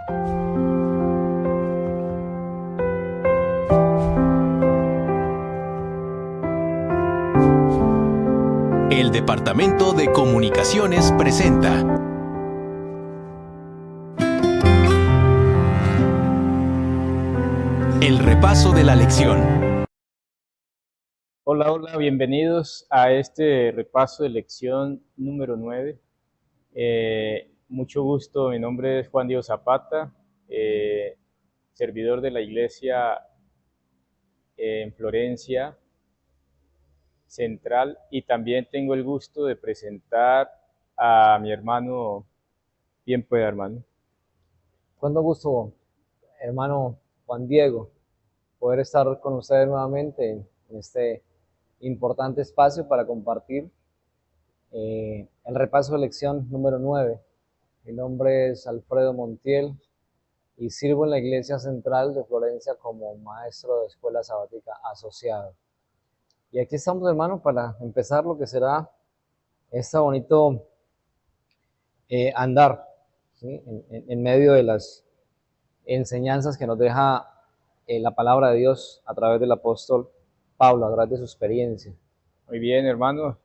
El Departamento de Comunicaciones presenta el repaso de la lección. Hola, bienvenidos a este repaso de lección número 9. Mucho gusto, mi nombre es Juan Diego Zapata, servidor de la iglesia en Florencia Central, y también tengo el gusto de presentar a mi hermano. Bien pueda, hermano. Cuánto gusto, hermano Juan Diego, poder estar con ustedes nuevamente en este importante espacio para compartir el repaso de lección número 9. Mi nombre es Alfredo Montiel y sirvo en la Iglesia Central de Florencia como maestro de escuela sabática asociado. Y aquí estamos, hermano, para empezar lo que será este bonito andar, ¿sí? en medio de las enseñanzas que nos deja la palabra de Dios a través del apóstol Pablo, a través de su experiencia. Muy bien, hermano.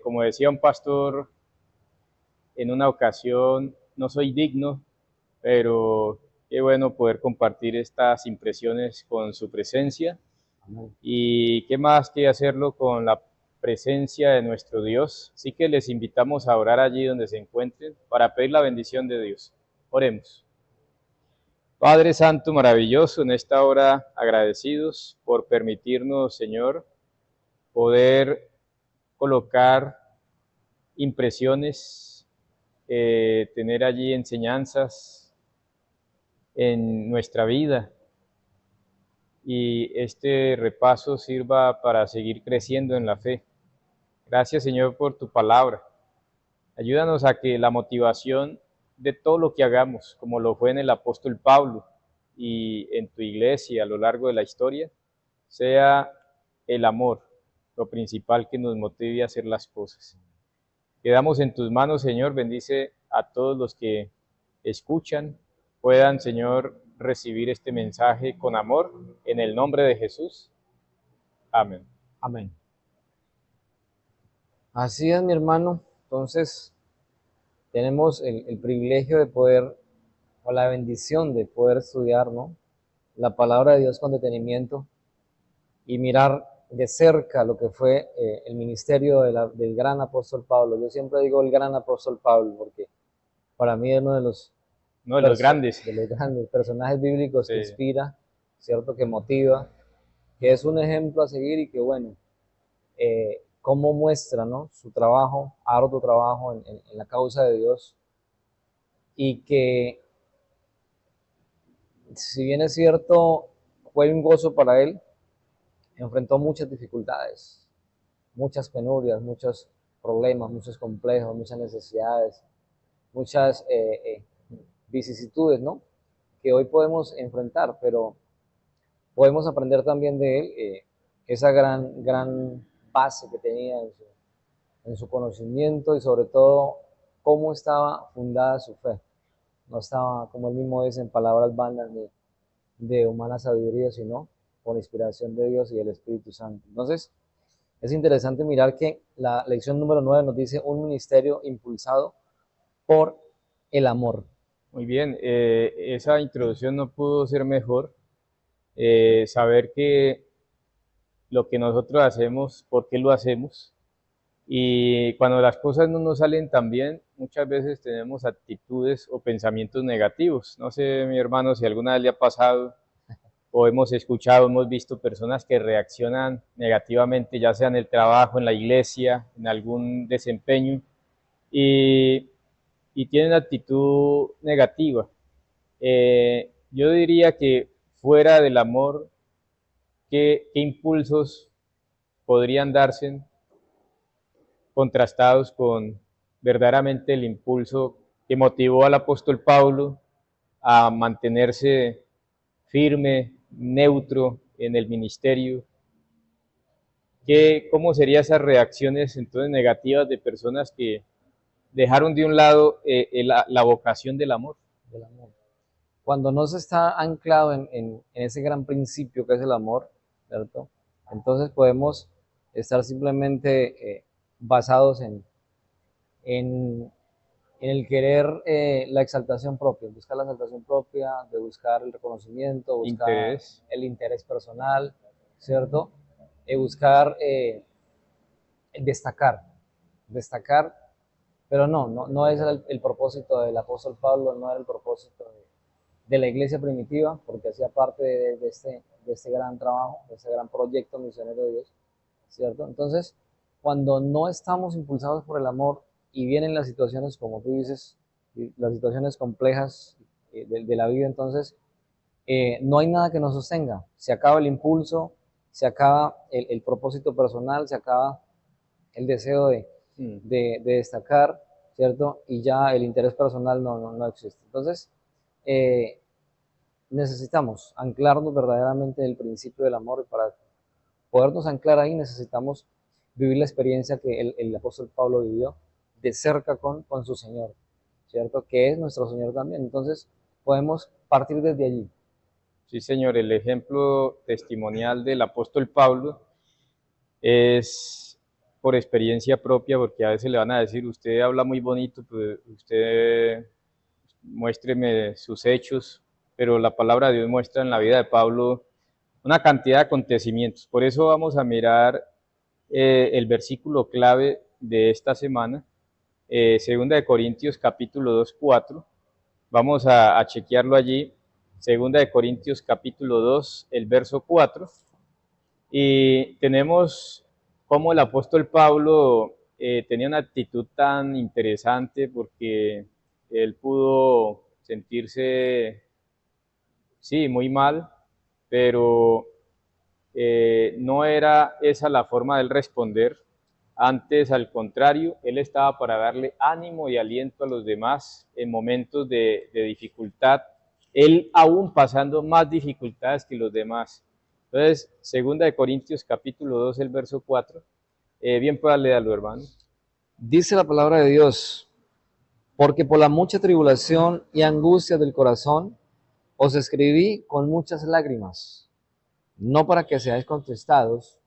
Como decía un pastor en una ocasión, no soy digno, pero qué bueno poder compartir estas impresiones con su presencia. Amén. Y qué más que hacerlo con la presencia de nuestro Dios. Así que les invitamos a orar allí donde se encuentren para pedir la bendición de Dios. Oremos. Padre Santo, maravilloso, en esta hora agradecidos por permitirnos, Señor, poder colocar impresiones, tener allí enseñanzas en nuestra vida, y este repaso sirva para seguir creciendo en la fe. Gracias, Señor, por tu palabra. Ayúdanos a que la motivación de todo lo que hagamos, como lo fue en el apóstol Pablo y en tu iglesia a lo largo de la historia, sea el amor, lo principal que nos motive a hacer las cosas. Quedamos en tus manos, Señor. Bendice a todos los que escuchan, puedan, Señor, recibir este mensaje con amor, en el nombre de Jesús. Amén. Amén. Así es, mi hermano. Entonces, tenemos el privilegio de poder, o la bendición de poder estudiar, ¿no?, la palabra de Dios con detenimiento y mirar de cerca lo que fue el ministerio del gran apóstol Pablo. Yo siempre digo el gran apóstol Pablo porque para mí es uno de los grandes personajes bíblicos, sí, que inspira, ¿cierto?, que motiva, que es un ejemplo a seguir y que, bueno, cómo muestra, ¿no?, su trabajo, arduo trabajo en la causa de Dios, y que, si bien es cierto, fue un gozo para él, enfrentó muchas dificultades, muchas penurias, muchos problemas, muchos complejos, muchas necesidades, muchas vicisitudes, ¿no?, que hoy podemos enfrentar, pero podemos aprender también de él esa gran base que tenía en su conocimiento, y sobre todo cómo estaba fundada su fe. No estaba, como él mismo dice, en palabras vanas ni de humana sabiduría, sino por inspiración de Dios y del Espíritu Santo. Entonces, es interesante mirar que la lección número 9 nos dice un ministerio impulsado por el amor. Muy bien, esa introducción no pudo ser mejor. Saber que lo que nosotros hacemos, ¿por qué lo hacemos? Y cuando las cosas no nos salen tan bien, muchas veces tenemos actitudes o pensamientos negativos. No sé, mi hermano, si alguna vez le ha pasado, o hemos escuchado, hemos visto personas que reaccionan negativamente, ya sea en el trabajo, en la iglesia, en algún desempeño, y tienen actitud negativa. Yo diría que fuera del amor, ¿qué impulsos podrían darse contrastados con verdaderamente el impulso que motivó al apóstol Pablo a mantenerse firme, neutro en el ministerio? ¿Cómo serían esas reacciones entonces negativas de personas que dejaron de un lado la vocación del amor? Cuando no se está anclado en ese gran principio que es el amor, ¿cierto? Entonces podemos estar simplemente basados en, en el querer la exaltación propia, buscar la exaltación propia, de buscar el reconocimiento, buscar Interés. el interés personal, ¿cierto? Buscar destacar, pero no es el propósito del apóstol Pablo, no era el propósito de la iglesia primitiva, porque hacía parte de este gran trabajo, de este gran proyecto misionero de Dios, ¿cierto? Entonces, cuando no estamos impulsados por el amor y vienen las situaciones, como tú dices, las situaciones complejas de la vida, entonces no hay nada que nos sostenga. Se acaba el impulso, se acaba el propósito personal, se acaba el deseo de destacar, ¿cierto? Y ya el interés personal no existe. Entonces, necesitamos anclarnos verdaderamente en el principio del amor y para podernos anclar ahí necesitamos vivir la experiencia que el apóstol Pablo vivió de cerca con su Señor, ¿cierto? Que es nuestro Señor también. Entonces, podemos partir desde allí. Sí, señor, el ejemplo testimonial del apóstol Pablo es por experiencia propia, porque a veces le van a decir, usted habla muy bonito, pues usted muéstreme sus hechos, pero la palabra de Dios muestra en la vida de Pablo una cantidad de acontecimientos. Por eso vamos a mirar el versículo clave de esta semana, Segunda de Corintios capítulo 2, 4. Vamos a chequearlo allí, Segunda de Corintios capítulo 2, el verso 4. Y tenemos cómo el apóstol Pablo tenía una actitud tan interesante porque él pudo sentirse, sí, muy mal, pero no era esa la forma de él responder. Antes, al contrario, él estaba para darle ánimo y aliento a los demás en momentos de dificultad, él aún pasando más dificultades que los demás. Entonces, segunda de Corintios capítulo 2, el verso 4, bien pueda leerlo, hermano. Dice la palabra de Dios, porque por la mucha tribulación y angustia del corazón os escribí con muchas lágrimas, no para que seáis contristados,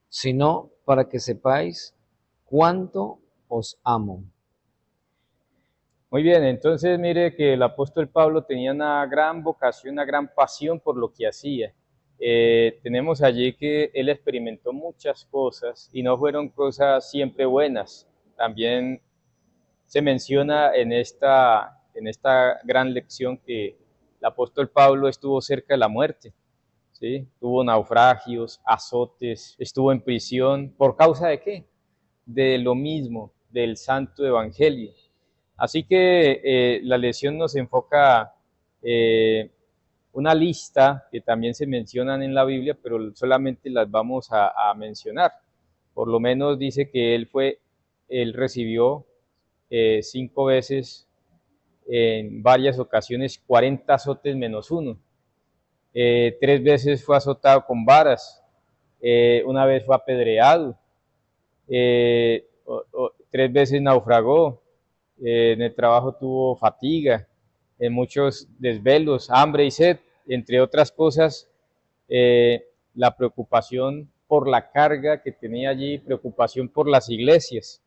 sino para que sepáis cuánto os amo. Muy bien, entonces mire que el apóstol Pablo tenía una gran vocación, una gran pasión por lo que hacía. Tenemos allí que él experimentó muchas cosas y no fueron cosas siempre buenas. También se menciona en esta gran lección que el apóstol Pablo estuvo cerca de la muerte, ¿sí? Tuvo naufragios, azotes, estuvo en prisión. ¿Por causa de qué? De lo mismo, del santo evangelio. Así que la lección nos enfoca una lista que también se mencionan en la Biblia, pero solamente las vamos a mencionar. Por lo menos dice que él recibió 5 veces, en varias ocasiones, 40 azotes menos uno. 3 veces fue azotado con varas, una vez fue apedreado, 3 veces naufragó, en el trabajo tuvo fatiga, en muchos desvelos, hambre y sed, entre otras cosas, la preocupación por la carga que tenía allí, preocupación por las iglesias.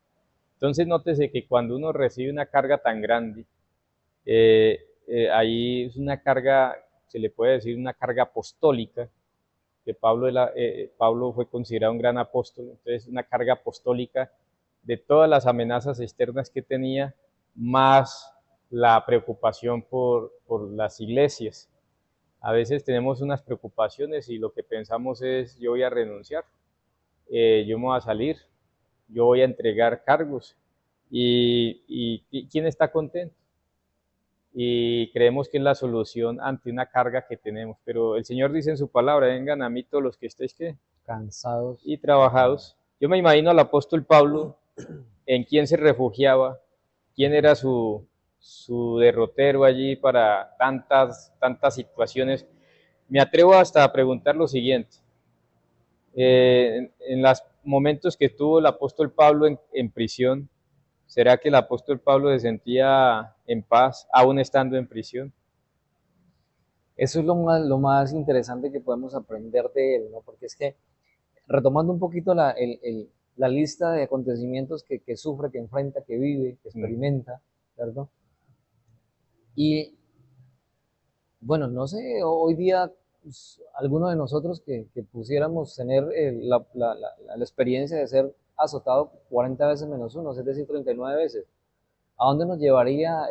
Entonces nótese que cuando uno recibe una carga tan grande, ahí es una carga, se le puede decir una carga apostólica, que Pablo fue considerado un gran apóstol, entonces una carga apostólica de todas las amenazas externas que tenía, más la preocupación por las iglesias. A veces tenemos unas preocupaciones y lo que pensamos es, yo voy a renunciar, yo me voy a salir, yo voy a entregar cargos, y ¿quién está contento? Y creemos que es la solución ante una carga que tenemos, pero el Señor dice en su palabra, vengan a mí todos los que estéis ¿qué? Cansados Y trabajados. Yo me imagino al apóstol Pablo, en quién se refugiaba, quién era su derrotero allí para tantas situaciones. Me atrevo hasta a preguntar lo siguiente, en los momentos que estuvo el apóstol Pablo en prisión, ¿será que el apóstol Pablo se sentía en paz aún estando en prisión? Eso es lo más interesante que podemos aprender de él, ¿no? Porque es que, retomando un poquito la lista de acontecimientos que sufre, que enfrenta, que vive, que experimenta, ¿cierto? Y bueno, no sé, hoy día pues, alguno de nosotros que pusiéramos tener la experiencia de ser azotado 40 veces menos uno, es decir, 39 veces, ¿a dónde nos llevaría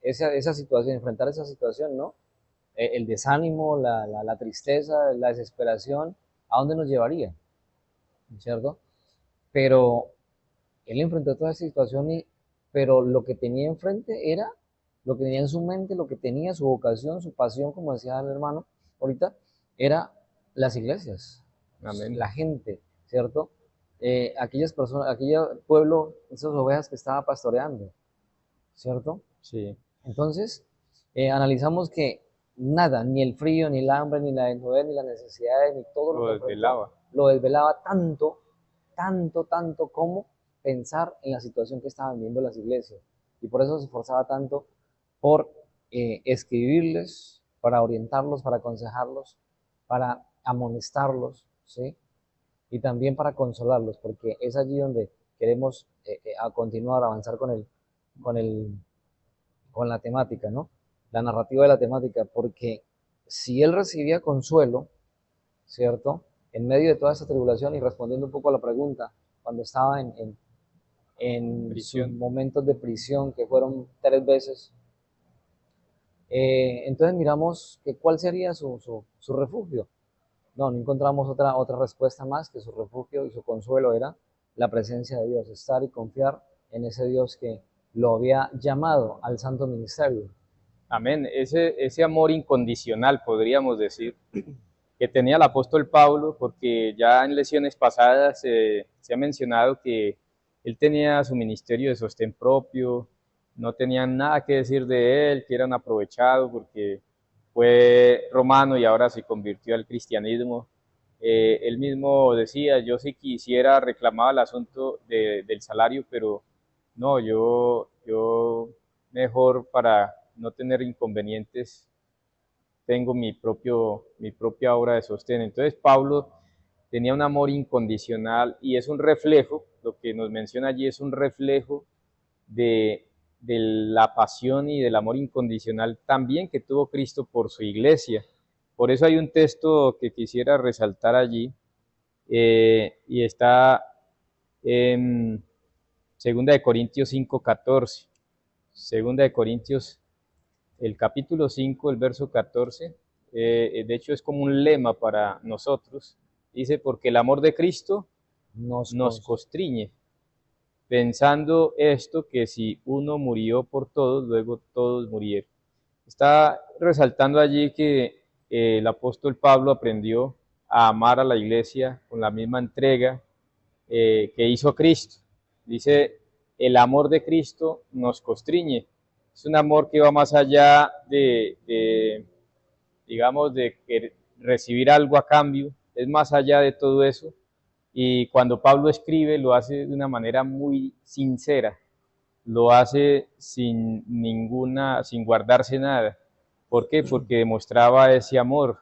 esa situación, enfrentar esa situación, ¿no? El desánimo, la tristeza, la desesperación, ¿a dónde nos llevaría? ¿Cierto? Pero él enfrentó toda esa situación, pero lo que tenía enfrente era, lo que tenía en su mente, lo que tenía, su vocación, su pasión, como decía el hermano ahorita, era las iglesias, Amén. la gente, ¿cierto? Aquellas personas, aquel pueblo, esas ovejas que estaba pastoreando, ¿cierto? Sí, Entonces, analizamos que nada, ni el frío, ni el hambre, ni la desnudez, ni las necesidades, ni todo lo lo que enfrentó, desvelaba. lo desvelaba tanto, tanto, tanto como pensar en la situación que estaban viviendo las iglesias. Y por eso se esforzaba tanto por escribirles, para orientarlos, para aconsejarlos, para amonestarlos, ¿sí? Y también para consolarlos, porque es allí donde queremos a continuar, avanzar con el, con la temática, ¿no? La narrativa de la temática, porque si él recibía consuelo, ¿cierto? En medio de toda esa tribulación y respondiendo un poco a la pregunta, cuando estaba en sus Prisión. momentos de prisión, que fueron 3 veces, entonces miramos que cuál sería su refugio. No encontramos otra respuesta más que su refugio y su consuelo era la presencia de Dios, estar y confiar en ese Dios que lo había llamado al santo ministerio. Amén. Ese amor incondicional, podríamos decir, que tenía el apóstol Pablo, porque ya en lecciones pasadas se ha mencionado que él tenía su ministerio de sostén propio, no tenían nada que decir de él, que era un aprovechado porque fue romano y ahora se convirtió al cristianismo. Él mismo decía, yo sí quisiera reclamar el asunto del salario, pero no, yo mejor para no tener inconvenientes tengo mi propia obra de sostén. Entonces Pablo tenía un amor incondicional y es un reflejo, lo que nos menciona allí es un reflejo de la pasión y del amor incondicional también que tuvo Cristo por su iglesia. Por eso hay un texto que quisiera resaltar allí y está en 2 de Corintios 5:14. 2 de Corintios, el capítulo 5, el verso 14, de hecho es como un lema para nosotros. Dice, porque el amor de Cristo nos constriñe, pensando esto, que si uno murió por todos, luego todos murieron. Está resaltando allí que el apóstol Pablo aprendió a amar a la iglesia con la misma entrega que hizo Cristo. Dice, el amor de Cristo nos constriñe. Es un amor que va más allá digamos, de recibir algo a cambio, es más allá de todo eso. Y cuando Pablo escribe, lo hace de una manera muy sincera, lo hace sin guardarse nada. ¿Por qué? Porque demostraba ese amor.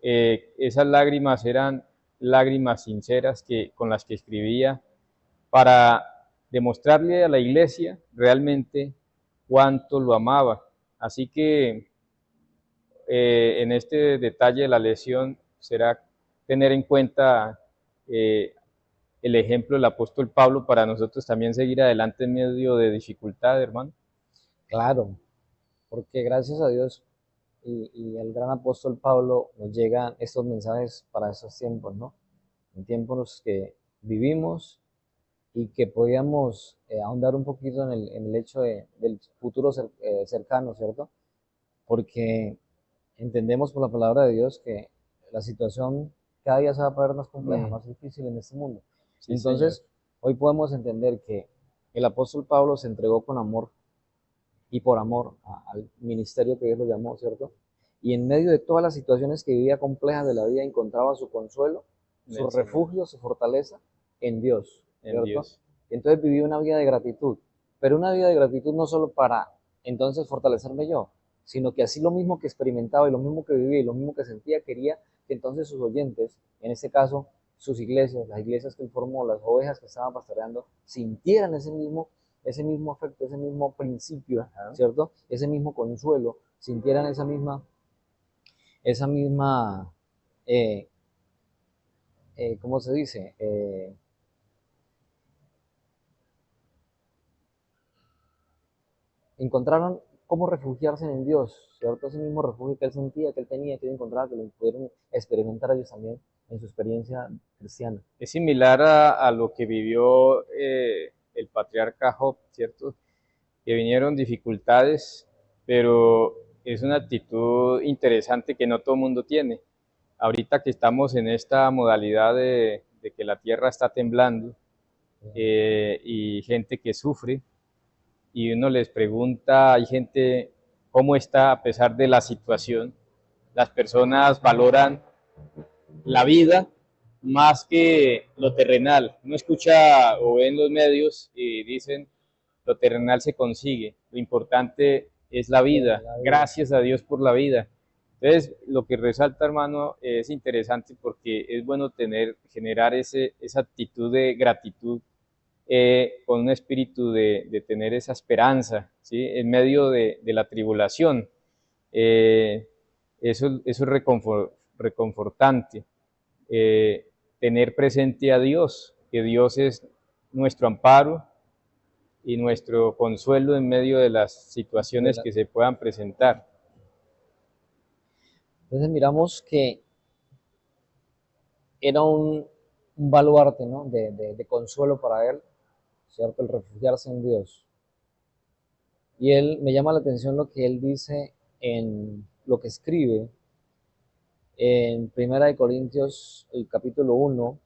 Esas lágrimas eran lágrimas sinceras con las que escribía para demostrarle a la iglesia realmente cuánto lo amaba. Así que en este detalle de la lección será tener en cuenta el ejemplo del apóstol Pablo para nosotros también seguir adelante en medio de dificultad, hermano. Claro, porque gracias a Dios y al gran apóstol Pablo nos llegan estos mensajes para esos tiempos, ¿no? En tiempos que vivimos y que podíamos ahondar un poquito en el hecho del futuro cercano, ¿cierto? Porque entendemos por la palabra de Dios que la situación cada día se va a poner más compleja, más difícil en este mundo. Sí, señor. Entonces, hoy podemos entender que el apóstol Pablo se entregó con amor y por amor al ministerio que Dios lo llamó, ¿cierto? Y en medio de todas las situaciones que vivía complejas de la vida, encontraba su consuelo, su refugio, su fortaleza en Dios, En ¿cierto? Dios. Y entonces vivía una vida de gratitud, pero una vida de gratitud no solo para entonces fortalecerme yo, sino que así lo mismo que experimentaba y lo mismo que vivía y lo mismo que sentía, quería que entonces sus oyentes, en este caso sus iglesias, las iglesias que él formó, las ovejas que estaban pastoreando, sintieran ese mismo afecto, ese mismo principio, ¿cierto? Ese mismo consuelo, sintieran esa misma ¿cómo se dice? Encontraron cómo refugiarse en Dios, ¿cierto? Ese mismo refugio que él sentía, que él tenía, que él encontraba, que lo pudieron experimentar ellos también en su experiencia cristiana. Es similar a lo que vivió el patriarca Job, ¿cierto? Que vinieron dificultades, pero es una actitud interesante que no todo el mundo tiene. Ahorita que estamos en esta modalidad de que la tierra está temblando y gente que sufre, y uno les pregunta, hay gente cómo está a pesar de la situación, las personas valoran la vida más que lo terrenal. Uno escucha o ve en los medios y dicen, lo terrenal se consigue, lo importante es la vida, gracias a Dios por la vida. Entonces, lo que resalta, hermano, es interesante porque es bueno generar esa actitud de gratitud con un espíritu de tener esa esperanza, ¿sí? En medio de la tribulación. Eso es reconfortante. Tener presente a Dios, que Dios es nuestro amparo y nuestro consuelo en medio de las situaciones que se puedan presentar. Entonces miramos que era un baluarte, ¿no? de consuelo para él, ¿cierto? El refugiarse en Dios. Y me llama la atención lo que él dice en lo que escribe en 1 Corintios, el capítulo 1,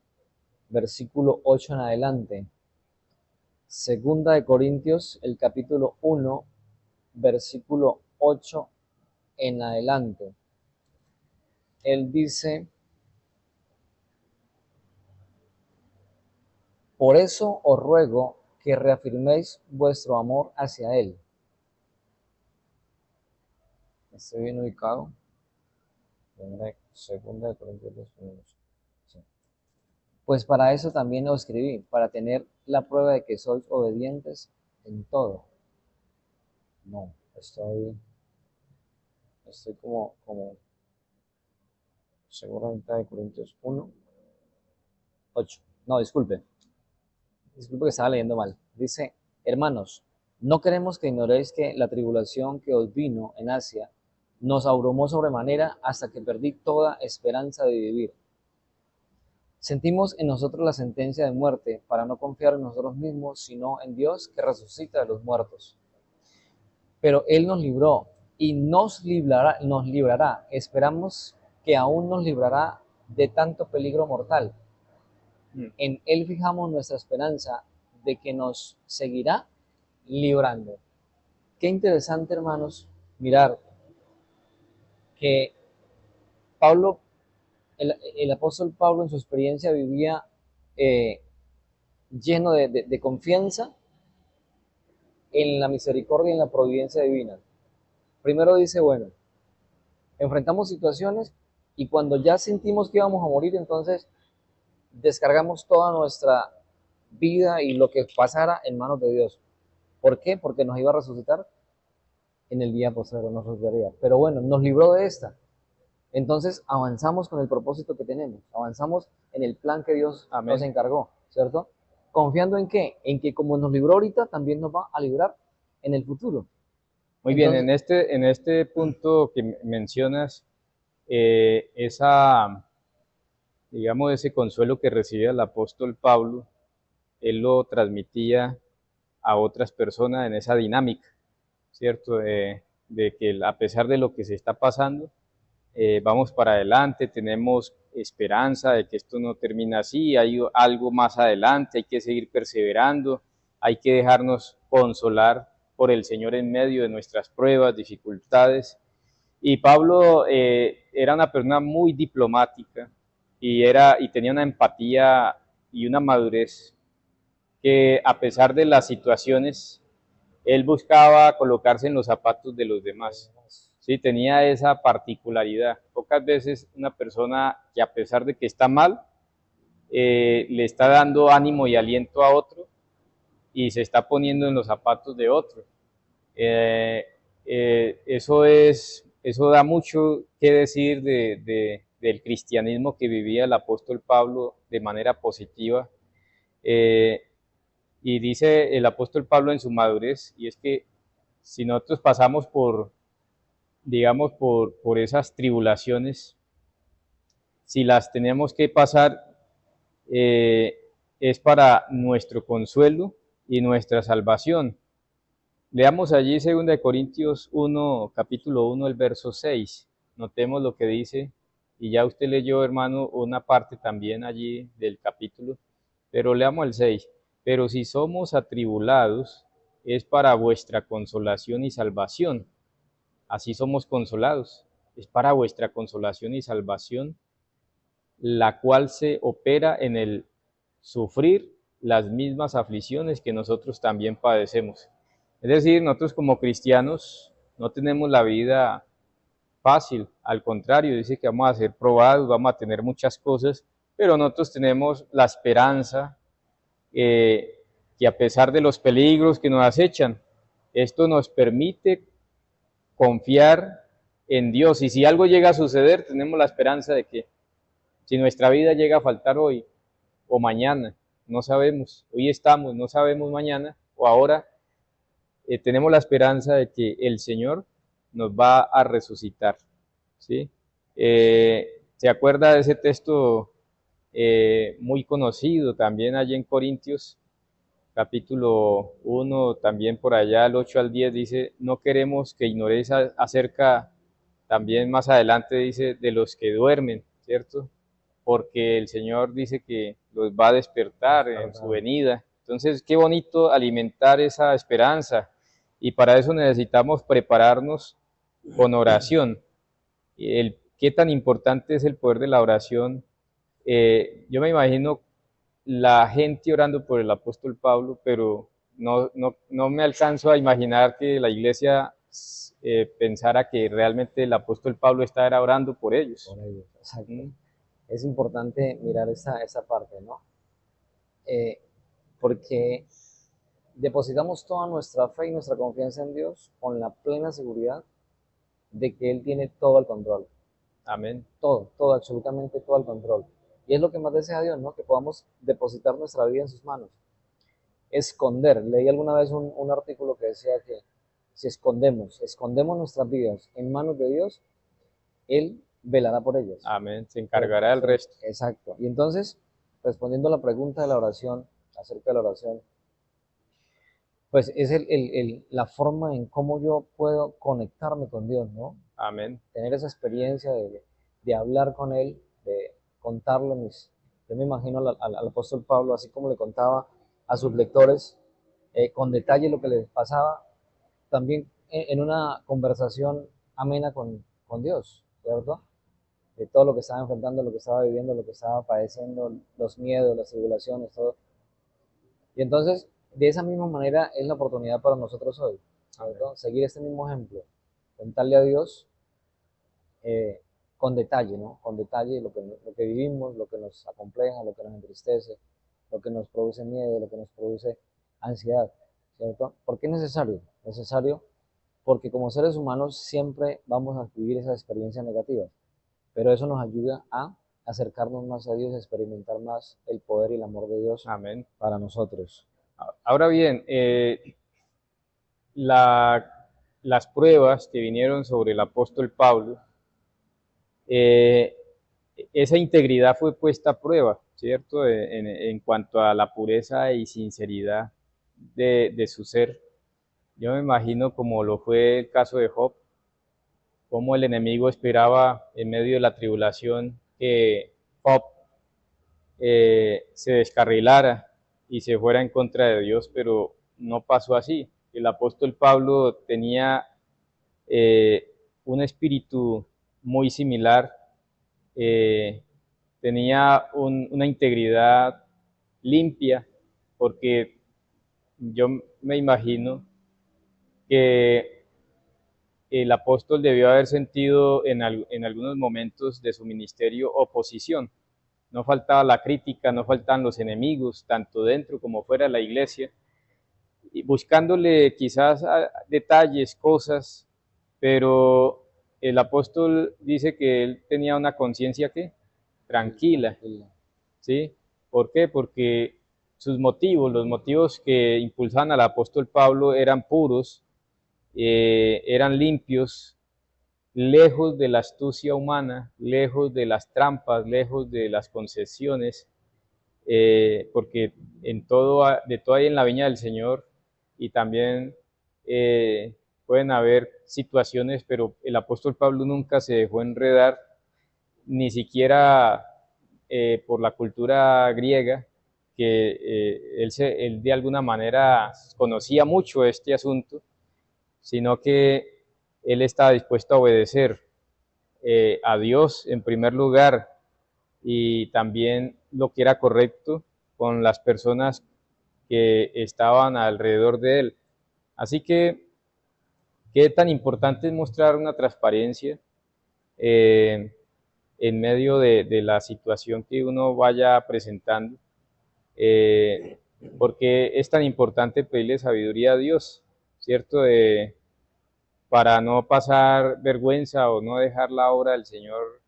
versículo 8 en adelante. 2 Corintios, el capítulo 1, versículo 8 en adelante. Él dice: por eso os ruego que reafirméis vuestro amor hacia Él. ¿Estoy bien ubicado? Segunda de Corintios 2, sí. Pues para eso también os escribí, para tener la prueba de que sois obedientes en todo. No, estoy como seguramente de Corintios 1, 8. No, disculpe que estaba leyendo mal. Dice: hermanos, no queremos que ignoréis que la tribulación que os vino en Asia nos abrumó sobremanera hasta que perdí toda esperanza de vivir. Sentimos en nosotros la sentencia de muerte para no confiar en nosotros mismos, sino en Dios que resucita de los muertos. Pero Él nos libró y nos librará. Esperamos que aún nos librará de tanto peligro mortal. En Él fijamos nuestra esperanza de que nos seguirá librando. Qué interesante, hermanos, mirar que Pablo, el apóstol Pablo en su experiencia vivía lleno de confianza en la misericordia y en la providencia divina. Primero dice, bueno, enfrentamos situaciones y cuando ya sentimos que íbamos a morir, entonces descargamos toda nuestra vida y lo que pasara en manos de Dios. ¿Por qué? Porque nos iba a resucitar en el día posterior, nos resucitaría. Pero bueno, nos libró de esta. Entonces avanzamos con el propósito que tenemos, avanzamos en el plan que Dios nos encargó, ¿cierto? ¿Confiando en qué? En que como nos libró ahorita, también nos va a librar en el futuro. Muy bien, en este punto que mencionas, digamos, ese consuelo que recibía el apóstol Pablo, él lo transmitía a otras personas en esa dinámica, ¿cierto? De que a pesar de lo que se está pasando, vamos para adelante, tenemos esperanza de que esto no termina así, hay algo más adelante, hay que seguir perseverando, hay que dejarnos consolar por el Señor en medio de nuestras pruebas, dificultades. Y Pablo era una persona muy diplomática y tenía una empatía y una madurez que, a pesar de las situaciones, él buscaba colocarse en los zapatos de los demás, ¿sí? Tenía esa particularidad. Pocas veces una persona que a pesar de que está mal, le está dando ánimo y aliento a otro y se está poniendo en los zapatos de otro. Eh, eso da mucho que decir del cristianismo que vivía el apóstol Pablo de manera positiva. Eh, y dice el apóstol Pablo en su madurez, y es que si nosotros pasamos digamos, por esas tribulaciones, si las tenemos que pasar, eh, es para nuestro consuelo y nuestra salvación. Leamos allí 2 Corintios 1, capítulo 1, el verso 6. Notemos lo que dice, y ya usted leyó, hermano, una parte también allí del capítulo, pero leamos el 6. Pero si somos atribulados, es para vuestra consolación y salvación. Así somos consolados, es para vuestra consolación y salvación, la cual se opera en el sufrir las mismas aflicciones que nosotros también padecemos. Es decir, nosotros como cristianos no tenemos la vida fácil, al contrario, dice que vamos a ser probados, vamos a tener muchas cosas, pero nosotros tenemos la esperanza que a pesar de los peligros que nos acechan, esto nos permite confiar en Dios. Y si algo llega a suceder, tenemos la esperanza de que si nuestra vida llega a faltar hoy o mañana, no sabemos, hoy estamos, no sabemos mañana o ahora, tenemos la esperanza de que el Señor nos va a resucitar, ¿sí? ¿Se acuerda de ese texto muy conocido también allí en Corintios, capítulo 1, también por allá, el 8 al 10, dice, no queremos que ignoréis acerca, también más adelante dice, de los que duermen, ¿cierto? Porque el Señor dice que los va a despertar en su venida. Entonces, qué bonito alimentar esa esperanza. Y para eso necesitamos prepararnos con oración. Qué tan importante es el poder de la oración. Yo me imagino la gente orando por el apóstol Pablo, pero no me alcanzo a imaginar que la iglesia pensara que realmente el apóstol Pablo estaba orando por ellos. Por ellos, exacto. Es importante mirar esa parte, ¿no? Porque depositamos toda nuestra fe y nuestra confianza en Dios con la plena seguridad de que Él tiene todo el control. Amén. Todo, absolutamente todo el control. Y es lo que más desea Dios, ¿no? Que podamos depositar nuestra vida en sus manos. Esconder. Leí alguna vez un artículo que decía que si escondemos nuestras vidas en manos de Dios, Él velará por ellas. Amén. Se encargará del resto. Exacto. Y entonces, respondiendo a la pregunta de la oración, acerca de la oración, pues es la forma en cómo yo puedo conectarme con Dios, ¿no? Amén. Tener esa experiencia de hablar con Él, de contarle yo me imagino al apóstol Pablo, así como le contaba a sus lectores con detalle lo que les pasaba, también en una conversación amena con Dios, ¿cierto? De todo lo que estaba enfrentando, lo que estaba viviendo, lo que estaba padeciendo, los miedos, las tribulaciones, todo. Y entonces, de esa misma manera es la oportunidad para nosotros hoy, ¿cierto? Seguir este mismo ejemplo, contarle a Dios con detalle, ¿no? Con detalle lo que vivimos, lo que nos acompleja, lo que nos entristece, lo que nos produce miedo, lo que nos produce ansiedad, ¿cierto? ¿Por qué es necesario? Necesario porque como seres humanos siempre vamos a vivir esas experiencias negativas, pero eso nos ayuda a acercarnos más a Dios, a experimentar más el poder y el amor de Dios. Amén. Para nosotros. Ahora bien, las pruebas que vinieron sobre el apóstol Pablo, esa integridad fue puesta a prueba, ¿cierto? En cuanto a la pureza y sinceridad de su ser. Yo me imagino como lo fue el caso de Job, cómo el enemigo esperaba en medio de la tribulación que Job se descarrilara y se fuera en contra de Dios, pero no pasó así. El apóstol Pablo tenía un espíritu muy similar, tenía una integridad limpia, porque yo me imagino que el apóstol debió haber sentido en algunos momentos de su ministerio oposición. No faltaba la crítica, no faltaban los enemigos, tanto dentro como fuera de la iglesia, y buscándole quizás detalles, cosas, pero el apóstol dice que él tenía una conciencia ¿qué? Tranquila, ¿sí? ¿Por qué? Porque sus motivos, los motivos que impulsaban al apóstol Pablo eran puros, eran limpios, lejos de la astucia humana, lejos de las trampas, lejos de las concesiones, porque de todo hay en la viña del Señor, y también pueden haber situaciones, pero el apóstol Pablo nunca se dejó enredar, ni siquiera por la cultura griega, que él de alguna manera conocía mucho este asunto, sino que él estaba dispuesto a obedecer a Dios en primer lugar, y también lo que era correcto con las personas que estaban alrededor de él. Así que, qué tan importante es mostrar una transparencia en medio de la situación que uno vaya presentando, porque es tan importante pedirle sabiduría a Dios, ¿cierto? Para no pasar vergüenza o no dejar la obra del Señor,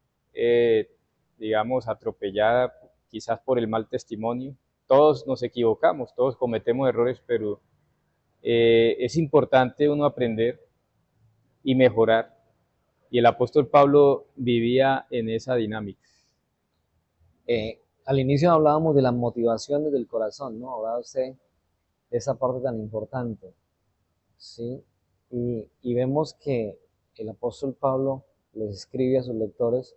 digamos, atropellada quizás por el mal testimonio. Todos nos equivocamos, todos cometemos errores, pero es importante uno aprender y mejorar. Y el apóstol Pablo vivía en esa dinámica. Al inicio hablábamos de las motivaciones del corazón, ¿no? Hablaba usted de esa parte tan importante, ¿sí? Y vemos que el apóstol Pablo les escribe a sus lectores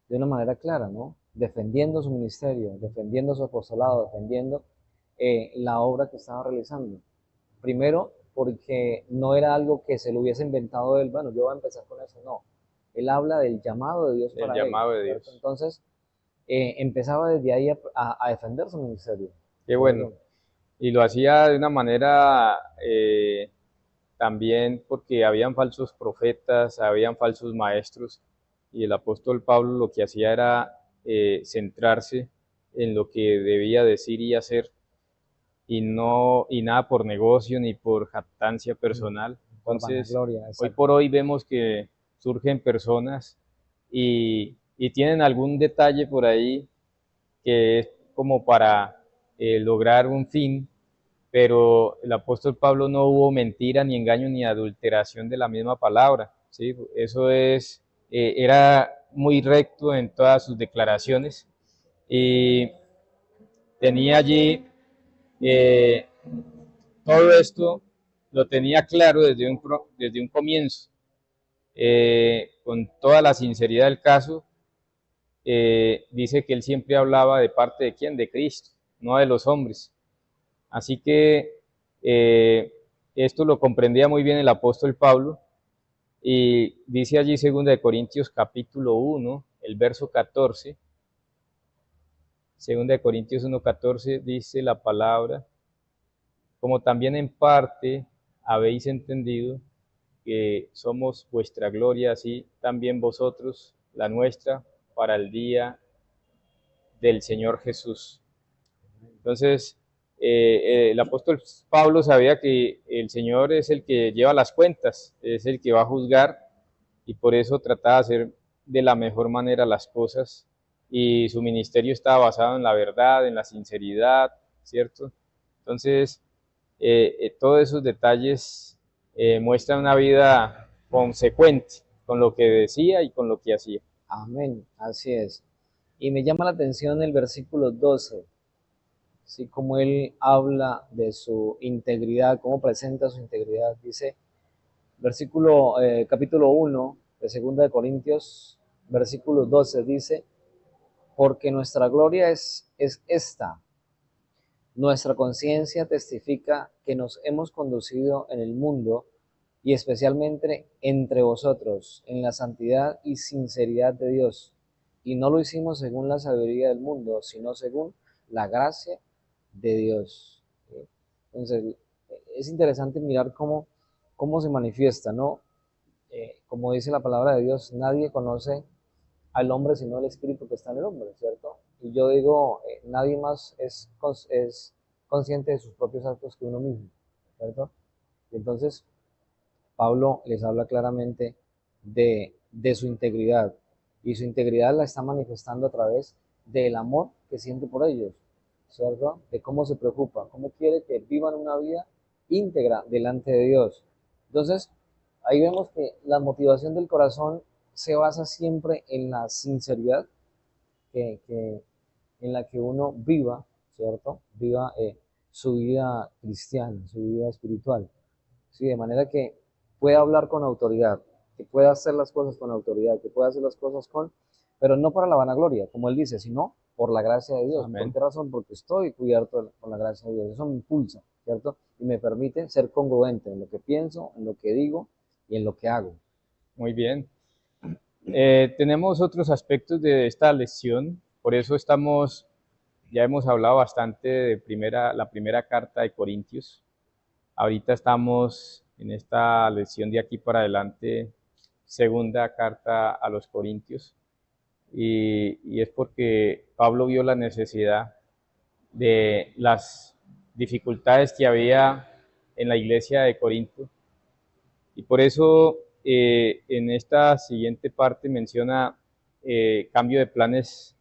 de una manera clara, ¿no? Defendiendo su ministerio, defendiendo su apostolado, defendiendo la obra que estaba realizando. Primero, porque no era algo que se lo hubiese inventado él, bueno, yo voy a empezar con eso, no. Él habla del llamado de Dios para él. El llamado de Dios. Entonces, empezaba desde ahí a defender su ministerio. Qué bueno. Y lo hacía de una manera también porque habían falsos profetas, habían falsos maestros, y el apóstol Pablo lo que hacía era centrarse en lo que debía decir y hacer, y nada por negocio ni por jactancia personal. Entonces, hoy por hoy vemos que surgen personas y tienen algún detalle por ahí que es como para lograr un fin, pero el apóstol Pablo no hubo mentira, ni engaño, ni adulteración de la misma palabra, ¿sí? Eso era muy recto en todas sus declaraciones, y tenía allí todo esto, lo tenía claro desde un comienzo, con toda la sinceridad del caso. Dice que él siempre hablaba de parte de quién, de Cristo, no de los hombres. Así que esto lo comprendía muy bien el apóstol Pablo, y dice allí 2 Corintios capítulo 1, el verso 14, 2 Corintios 1:14 dice la palabra: como también en parte habéis entendido que somos vuestra gloria, así también vosotros la nuestra, para el día del Señor Jesús. Entonces, el apóstol Pablo sabía que el Señor es el que lleva las cuentas, es el que va a juzgar, y por eso trataba de hacer de la mejor manera las cosas, y su ministerio estaba basado en la verdad, en la sinceridad, ¿cierto? Entonces, todos esos detalles muestran una vida consecuente con lo que decía y con lo que hacía. Amén, así es. Y me llama la atención el versículo 12, así como él habla de su integridad, cómo presenta su integridad. Dice, capítulo 1 de 2 Corintios, versículo 12, dice, porque nuestra gloria es esta. Nuestra conciencia testifica que nos hemos conducido en el mundo, y especialmente entre vosotros, en la santidad y sinceridad de Dios. Y no lo hicimos según la sabiduría del mundo, sino según la gracia de Dios. Entonces, es interesante mirar cómo se manifiesta, ¿no? como dice la palabra de Dios, nadie conoce al hombre sino el espíritu que está en el hombre, ¿cierto? Y yo digo, nadie más es consciente de sus propios actos que uno mismo, ¿cierto? Y entonces, Pablo les habla claramente de su integridad, y su integridad la está manifestando a través del amor que siente por ellos, ¿cierto? De cómo se preocupa, cómo quiere que vivan una vida íntegra delante de Dios. Entonces, ahí vemos que la motivación del corazón se basa siempre en la sinceridad en la que uno viva, ¿cierto? Viva su vida cristiana, su vida espiritual, ¿sí? De manera que pueda hablar con autoridad, que pueda hacer las cosas con autoridad, que pueda hacer las cosas pero no para la vanagloria, como él dice, sino por la gracia de Dios. ¿Por Amén. qué razón? Porque estoy cubierto con la gracia de Dios. Eso me impulsa, ¿cierto? Y me permite ser congruente en lo que pienso, en lo que digo y en lo que hago. Muy bien. Tenemos otros aspectos de esta lección, por eso ya hemos hablado bastante de la primera carta de Corintios. Ahorita estamos en esta lección de aquí para adelante, segunda carta a los Corintios, y es porque Pablo vio la necesidad de las dificultades que había en la iglesia de Corinto, y por eso en esta siguiente parte menciona cambio de planes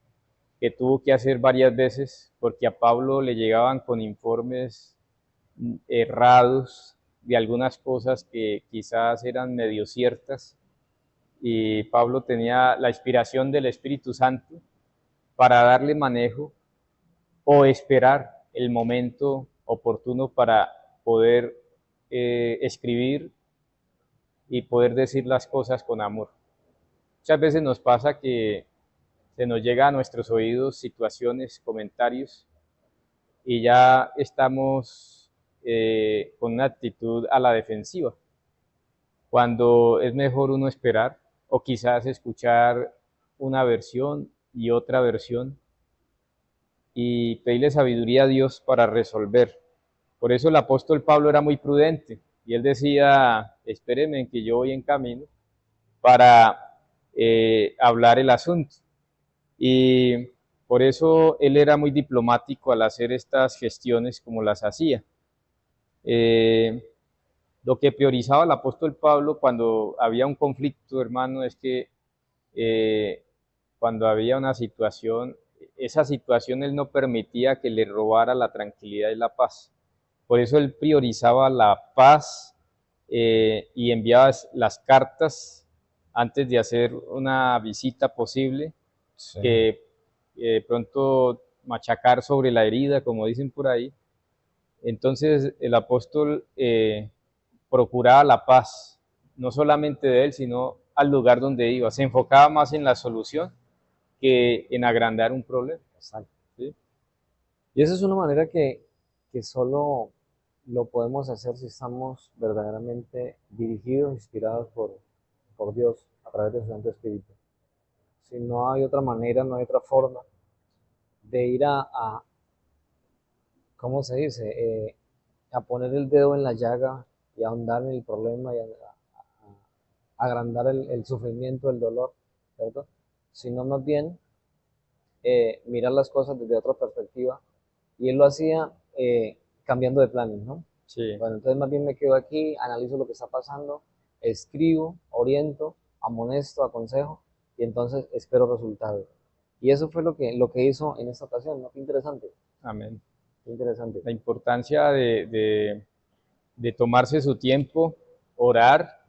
que tuvo que hacer varias veces, porque a Pablo le llegaban con informes errados de algunas cosas que quizás eran medio ciertas, y Pablo tenía la inspiración del Espíritu Santo para darle manejo o esperar el momento oportuno para poder escribir y poder decir las cosas con amor. Muchas veces nos pasa que se nos llega a nuestros oídos situaciones, comentarios, y ya estamos con una actitud a la defensiva, cuando es mejor uno esperar o quizás escuchar una versión y otra versión y pedirle sabiduría a Dios para resolver. Por eso el apóstol Pablo era muy prudente y él decía, espérenme que yo voy en camino para hablar el asunto. Y por eso él era muy diplomático al hacer estas gestiones como las hacía. Lo que priorizaba el apóstol Pablo cuando había un conflicto, hermano, es que cuando había una situación, esa situación él no permitía que le robara la tranquilidad y la paz. Por eso él priorizaba la paz y enviaba las cartas antes de hacer una visita posible, Sí. que pronto machacar sobre la herida, como dicen por ahí. Entonces el apóstol procuraba la paz, no solamente de él, sino al lugar donde iba. Se enfocaba más en la solución que en agrandar un problema. Exacto. ¿Sí? Y esa es una manera que solo lo podemos hacer si estamos verdaderamente dirigidos, inspirados por Dios a través de su Santo Espíritu. Si no hay otra manera, no hay otra forma de ir ¿cómo se dice? A poner el dedo en la llaga y ahondar en el problema y agrandar el sufrimiento, el dolor, ¿cierto? Sino más bien mirar las cosas desde otra perspectiva. Y él lo hacía cambiando de planes, ¿no? Sí. Bueno, entonces más bien me quedo aquí, analizo lo que está pasando, escribo, oriento, amonesto, aconsejo, y entonces espero resultados. Y eso fue lo que hizo en esta ocasión, ¿no? Qué interesante, Amén. qué interesante. La importancia de tomarse su tiempo, orar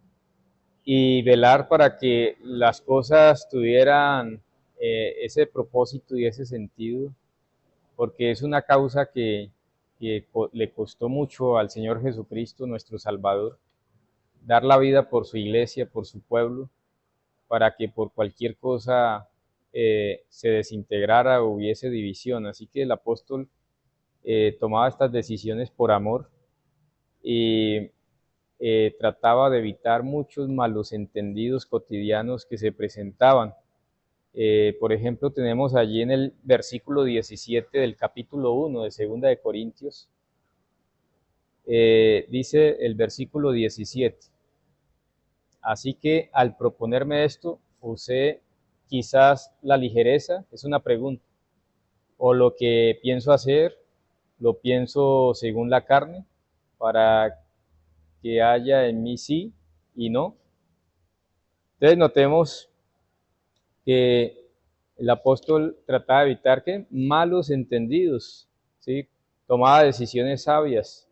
y velar para que las cosas tuvieran ese propósito y ese sentido, porque es una causa que le costó mucho al Señor Jesucristo, nuestro Salvador, dar la vida por su iglesia, por su pueblo, para que por cualquier cosa se desintegrara o hubiese división. Así que el apóstol tomaba estas decisiones por amor y trataba de evitar muchos malos entendidos cotidianos que se presentaban. Por ejemplo, tenemos allí en el versículo 17 del capítulo 1 de Segunda de Corintios, dice el versículo 17, Así que al proponerme esto, usé quizás la ligereza, es una pregunta, o lo que pienso hacer, lo pienso según la carne, para que haya en mí sí y no. Entonces notemos que el apóstol trataba de evitar que malos entendidos, ¿sí? Tomaba decisiones sabias.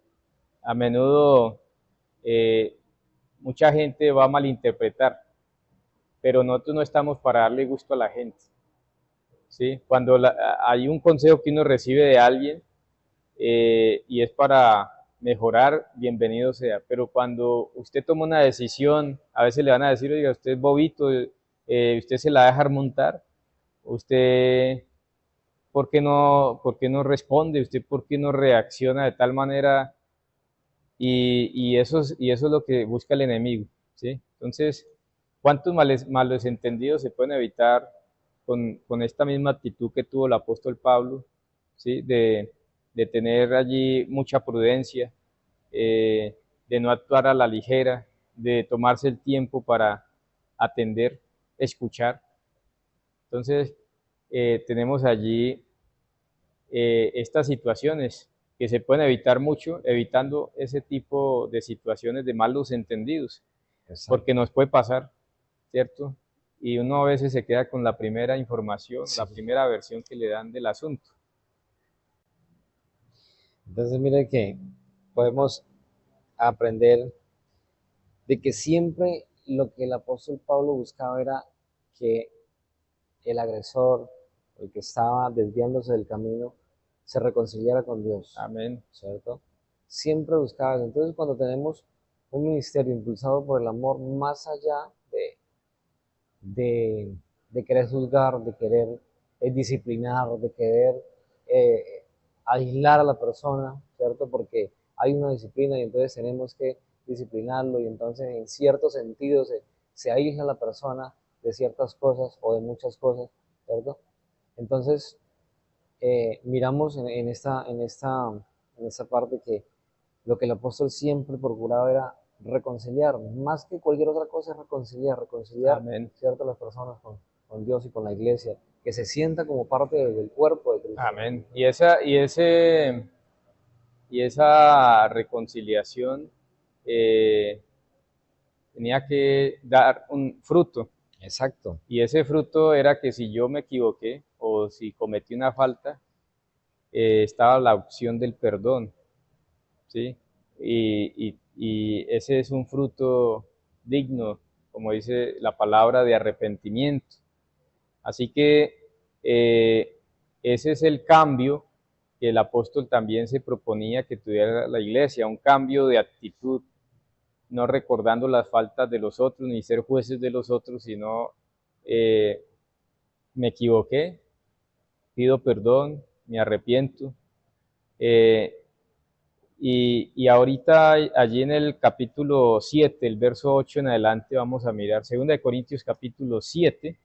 A menudo mucha gente va a malinterpretar, pero nosotros no estamos para darle gusto a la gente, ¿sí? Cuando hay un consejo que uno recibe de alguien y es para mejorar, bienvenido sea. Pero cuando usted toma una decisión, a veces le van a decir, oiga, usted es bobito, usted se la va a dejar montar, usted, por qué no responde? ¿Usted por qué no reacciona de tal manera? Y eso es lo que busca el enemigo, ¿sí? Entonces, ¿cuántos malos entendidos se pueden evitar con esta misma actitud que tuvo el apóstol Pablo, ¿sí? De tener allí mucha prudencia, de no actuar a la ligera, de tomarse el tiempo para atender, escuchar. Entonces, tenemos allí estas situaciones que se pueden evitar mucho, evitando ese tipo de situaciones de malos entendidos, Exacto. porque nos puede pasar, ¿cierto? Y uno a veces se queda con la primera información, Sí. la primera versión que le dan del asunto. Entonces, mire que podemos aprender de que siempre lo que el apóstol Pablo buscaba era que el agresor, el que estaba desviándose del camino, se reconciliara con Dios, Amén. ¿cierto? Siempre buscaba eso. Entonces, cuando tenemos un ministerio impulsado por el amor, más allá de querer juzgar, de querer disciplinar, de querer eh, aislar a la persona, ¿cierto? Porque hay una disciplina y entonces tenemos que disciplinarlo y entonces en cierto sentido se aísla a la persona de ciertas cosas o de muchas cosas, ¿cierto? Entonces, miramos en esta parte que lo que el apóstol siempre procuraba era reconciliar, más que cualquier otra cosa es reconciliar, Amén. ¿cierto? Las personas con Dios y con la iglesia, que se sienta como parte del cuerpo de Cristo. Amén. Y esa reconciliación tenía que dar un fruto. Exacto. Y ese fruto era que si yo me equivoqué o si cometí una falta, estaba la opción del perdón, ¿sí? Y ese es un fruto digno, como dice la palabra, de arrepentimiento. Así que ese es el cambio que el apóstol también se proponía que tuviera la iglesia, un cambio de actitud, no recordando las faltas de los otros, ni ser jueces de los otros, sino me equivoqué, pido perdón, me arrepiento. Y ahorita allí en el capítulo 7, el verso 8 en adelante, vamos a mirar 2 Corintios capítulo 7,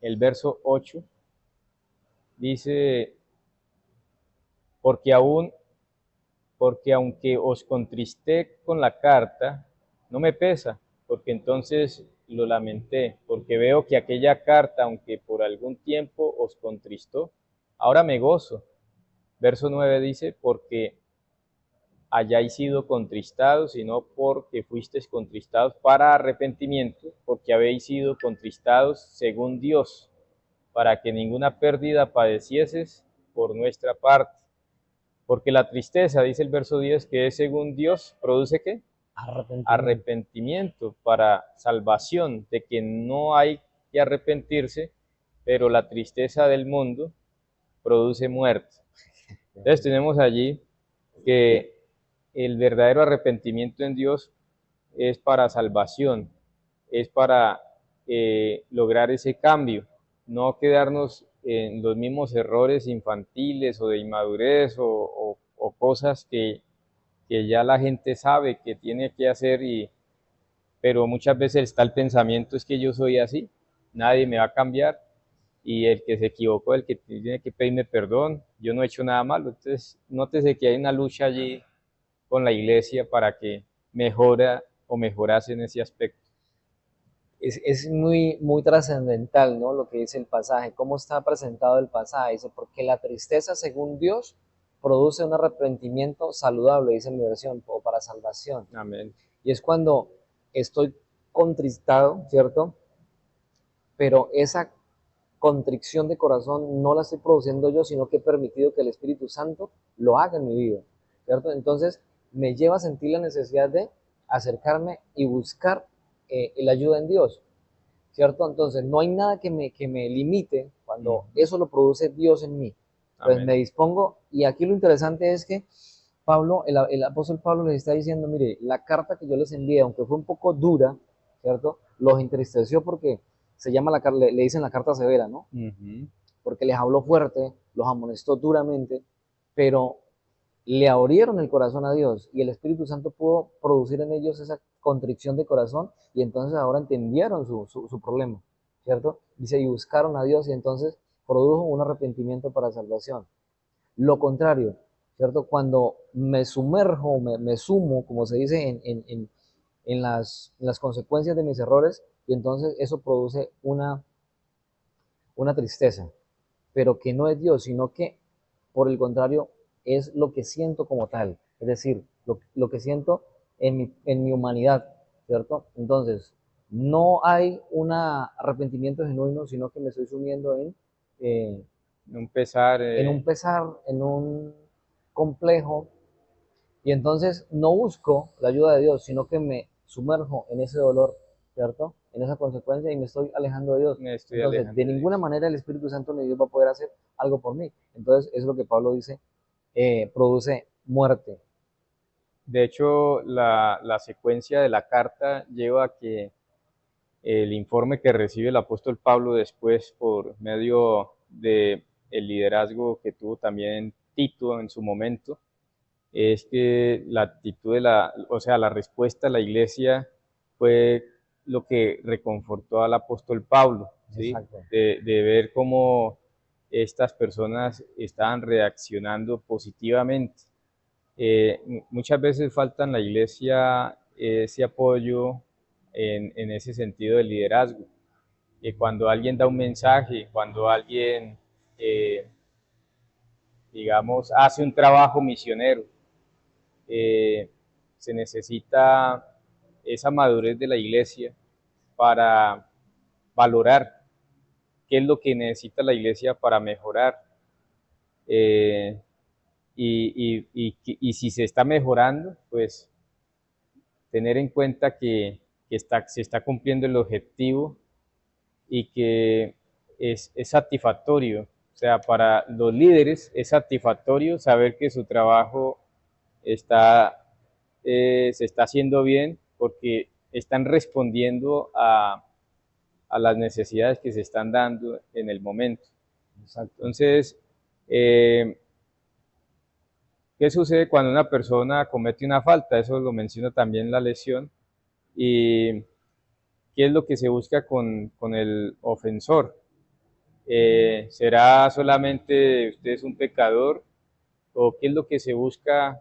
el verso 8, dice, porque aunque os contristé con la carta, no me pesa, porque entonces lo lamenté, porque veo que aquella carta, aunque por algún tiempo os contristó, ahora me gozo. Verso 9 dice, porque hayáis sido contristados, sino porque fuisteis contristados para arrepentimiento, porque habéis sido contristados según Dios, para que ninguna pérdida padecieses por nuestra parte. Porque la tristeza, dice el verso 10, que es según Dios, produce ¿qué? Arrepentimiento para salvación, de que no hay que arrepentirse, pero la tristeza del mundo produce muerte. Entonces tenemos allí que el verdadero arrepentimiento en Dios es para salvación, es para lograr ese cambio, no quedarnos en los mismos errores infantiles o de inmadurez o cosas que ya la gente sabe que tiene que hacer, pero muchas veces está el pensamiento es que yo soy así, nadie me va a cambiar y el que se equivocó, el que tiene que pedirme perdón, yo no he hecho nada malo. Entonces, nótese que hay una lucha allí con la iglesia para que mejora o mejorase en ese aspecto. es muy, muy trascendental, ¿no? Lo que dice el pasaje, cómo está presentado el pasaje. Dice, porque la tristeza, según Dios, produce un arrepentimiento saludable, dice mi versión, o para salvación. Amén. Y es cuando estoy contristado, ¿cierto? Pero esa contrición de corazón no la estoy produciendo yo, sino que he permitido que el Espíritu Santo lo haga en mi vida, ¿cierto? Entonces me lleva a sentir la necesidad de acercarme y buscar la ayuda en Dios, ¿cierto? Entonces no hay nada que me limite cuando eso lo produce Dios en mí. Entonces Amén. me dispongo, y aquí lo interesante es que Pablo, el apóstol Pablo les está diciendo, mire, la carta que yo les envié, aunque fue un poco dura, ¿cierto? Los entristeció porque se llama le dicen la carta severa, ¿no? Ujú. Porque les habló fuerte, los amonestó duramente, pero le abrieron el corazón a Dios y el Espíritu Santo pudo producir en ellos esa contrición de corazón y entonces ahora entendieron su problema, ¿cierto? Dice, y buscaron a Dios y entonces produjo un arrepentimiento para salvación. Lo contrario, ¿cierto? Cuando me sumerjo, me sumo, como se dice, en las consecuencias de mis errores, y entonces eso produce una tristeza, pero que no es Dios, sino que, por el contrario, es lo que siento como tal, es decir, lo que siento en mi humanidad, ¿cierto? Entonces, no hay un arrepentimiento genuino, sino que me estoy sumiendo eh, Un pesar, en un pesar, en un complejo, y entonces no busco la ayuda de Dios, sino que me sumerjo en ese dolor, ¿cierto? En esa consecuencia y me estoy alejando de Dios. me estoy Entonces, de alejando de ninguna Dios. manera el Espíritu Santo ni Dios va a poder hacer algo por mí. Entonces, es lo que Pablo dice, produce muerte. De hecho, la secuencia de la carta lleva a que el informe que recibe el apóstol Pablo después por medio de el liderazgo que tuvo también Tito en su momento, es que la actitud de o sea, la respuesta de la iglesia fue lo que reconfortó al apóstol Pablo, ¿sí? Exacto. De ver cómo estas personas estaban reaccionando positivamente. Muchas veces falta en la iglesia ese apoyo en ese sentido de liderazgo. Cuando alguien da un mensaje, cuando alguien, eh, digamos, hace un trabajo misionero, eh, se necesita esa madurez de la iglesia para valorar qué es lo que necesita la iglesia para mejorar. Eh, y si se está mejorando, pues tener en cuenta que se está cumpliendo el objetivo y que es satisfactorio. O sea, para los líderes es satisfactorio saber que su trabajo está, se está haciendo bien porque están respondiendo a las necesidades que se están dando en el momento. Exacto. Entonces, ¿qué sucede cuando una persona comete una falta? Eso lo menciona también la lección. ¿Y qué es lo que se busca con el ofensor? ¿Será solamente usted es un pecador? ¿O qué es lo que se busca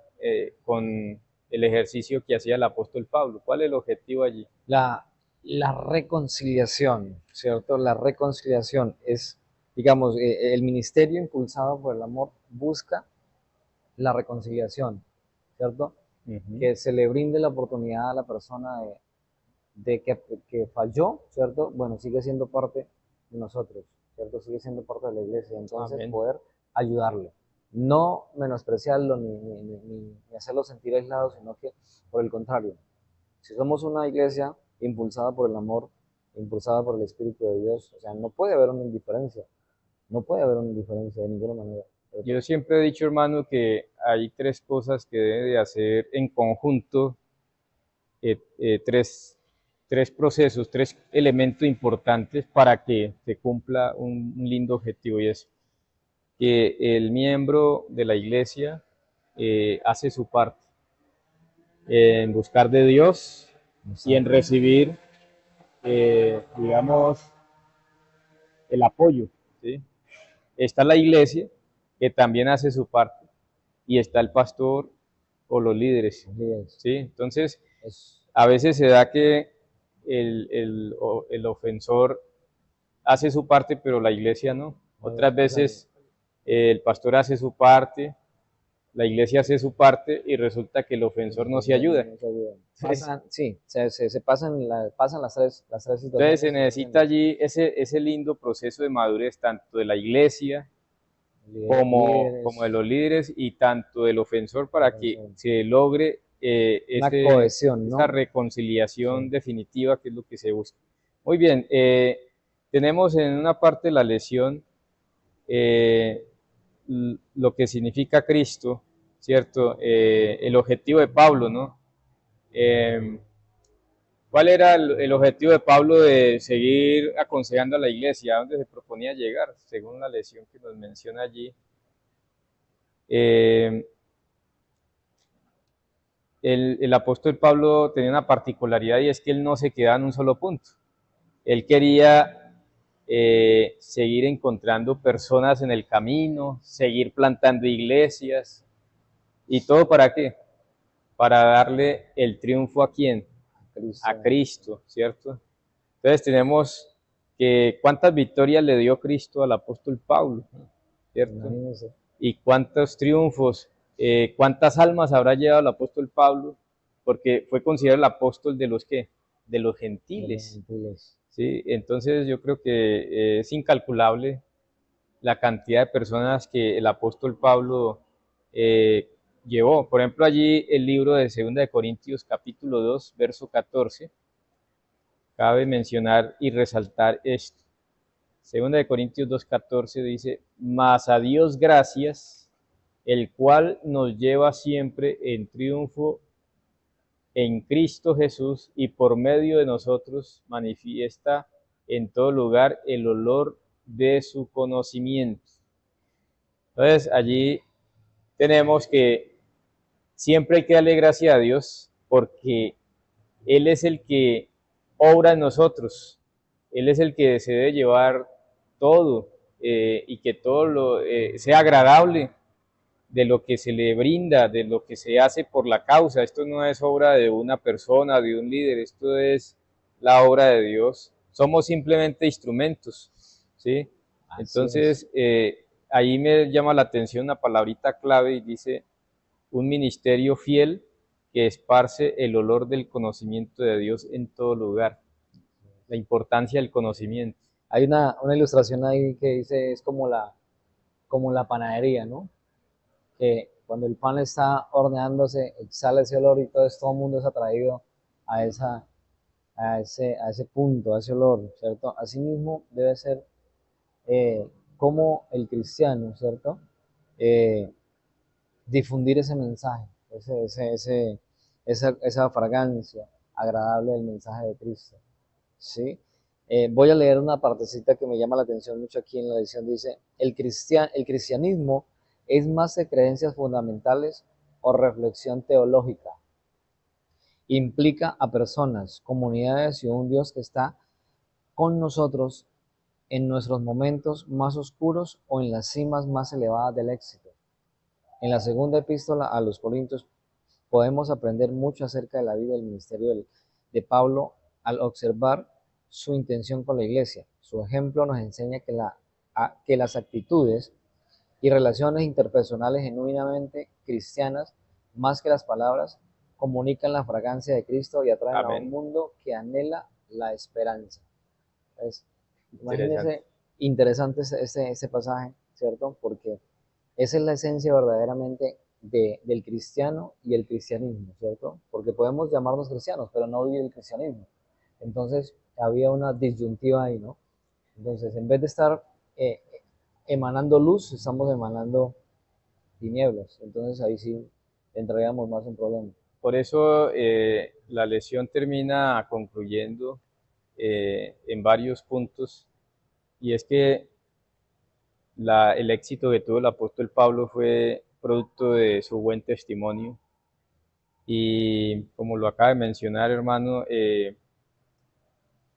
con el ejercicio que hacía el apóstol Pablo? ¿Cuál es el objetivo allí? La reconciliación, ¿cierto? La reconciliación es, digamos, el ministerio impulsado por el amor busca la reconciliación, ¿cierto? Que se le brinde la oportunidad a la persona de que falló, ¿cierto? Bueno, sigue siendo parte de nosotros, ¿cierto? Sigue siendo parte de la iglesia, entonces Amén. poder ayudarle. No menospreciarlo ni hacerlo sentir aislado, sino que por el contrario, si somos una iglesia impulsada por el amor, impulsada por el Espíritu de Dios, o sea, no puede haber una indiferencia, no puede haber una indiferencia de ninguna manera. Yo siempre he dicho, hermano, que hay tres cosas que debe de hacer en conjunto, tres procesos, tres elementos importantes para que se cumpla un lindo objetivo, y es que el miembro de la iglesia hace su parte en buscar de Dios y en recibir, digamos, el apoyo, ¿sí? Está la iglesia, que también hace su parte, y está el pastor o los líderes, ¿sí? Entonces, Es, a veces se da que el ofensor hace su parte, pero la iglesia no. Otras veces el pastor hace su parte, la iglesia hace su parte y resulta que el ofensor no se ayuda. Pasan, sí, se pasan las tres situaciones. Entonces se necesita allí ese lindo proceso de madurez, tanto de la iglesia como de los líderes y tanto del ofensor, para que se logre una cohesión, ¿no? esa reconciliación definitiva, que es lo que se busca. Muy bien, tenemos en una parte de la lección lo que significa Cristo, ¿cierto? El objetivo de Pablo, ¿no? ¿Cuál era el objetivo de Pablo de seguir aconsejando a la iglesia? ¿A dónde se proponía llegar? Según la lección que nos menciona allí. El apóstol Pablo tenía una particularidad, y es que él no se quedaba en un solo punto. Él quería seguir encontrando personas en el camino, seguir plantando iglesias. ¿Y todo para qué? Para darle el triunfo ¿a quién? A Cristo, ¿cierto? Entonces tenemos que cuántas victorias le dio Cristo al apóstol Pablo, ¿cierto? Y cuántos triunfos, cuántas almas habrá llevado el apóstol Pablo, porque fue considerado el apóstol de los ¿qué? De los gentiles. ¿Sí? Entonces yo creo que es incalculable la cantidad de personas que el apóstol Pablo llevó. Por ejemplo, allí el libro de 2 de Corintios capítulo 2, verso 14, cabe mencionar y resaltar esto. 2 de Corintios 2, 14 dice: mas a Dios gracias, el cual nos lleva siempre en triunfo en Cristo Jesús, y por medio de nosotros manifiesta en todo lugar el olor de su conocimiento. Entonces allí tenemos que siempre hay que darle gracias a Dios, porque Él es el que obra en nosotros, Él es el que se debe llevar todo, y que todo sea agradable de lo que se le brinda, de lo que se hace por la causa. Esto no es obra de una persona, de un líder, esto es la obra de Dios. Somos simplemente instrumentos, ¿sí? Entonces, ahí me llama la atención una palabrita clave y dice: un ministerio fiel que esparce el olor del conocimiento de Dios en todo lugar. La importancia del conocimiento. Hay una ilustración ahí que dice, es como la panadería, ¿no? Que cuando el pan está horneándose, exhala ese olor, y todo el mundo es atraído a ese punto, a ese olor, ¿cierto? Asimismo debe ser como el cristiano, ¿cierto? Difundir ese mensaje, esa fragancia agradable del mensaje de Cristo, ¿sí? Voy a leer una partecita que me llama la atención mucho aquí en la edición. Dice: el cristianismo es más que creencias fundamentales o reflexión teológica. Implica a personas, comunidades y un Dios que está con nosotros en nuestros momentos más oscuros o en las cimas más elevadas del éxito. En la segunda epístola a los Corintios podemos aprender mucho acerca de la vida y el ministerio de Pablo al observar su intención con la iglesia. Su ejemplo nos enseña que las actitudes y relaciones interpersonales genuinamente cristianas, más que las palabras, comunican la fragancia de Cristo y atraen a un mundo que anhela la esperanza. Entonces, imagínense, interesante ese pasaje, ¿cierto? Porque esa es la esencia verdaderamente del cristiano y el cristianismo, ¿cierto? Porque podemos llamarnos cristianos, pero no vivir el cristianismo. Entonces, había una disyuntiva ahí, ¿no? Entonces, en vez de estar emanando luz, estamos emanando tinieblas. Entonces, ahí sí entraríamos más en problemas. Por eso la lección termina concluyendo en varios puntos, y es que el éxito que tuvo el apóstol Pablo fue producto de su buen testimonio, y como lo acaba de mencionar, hermano,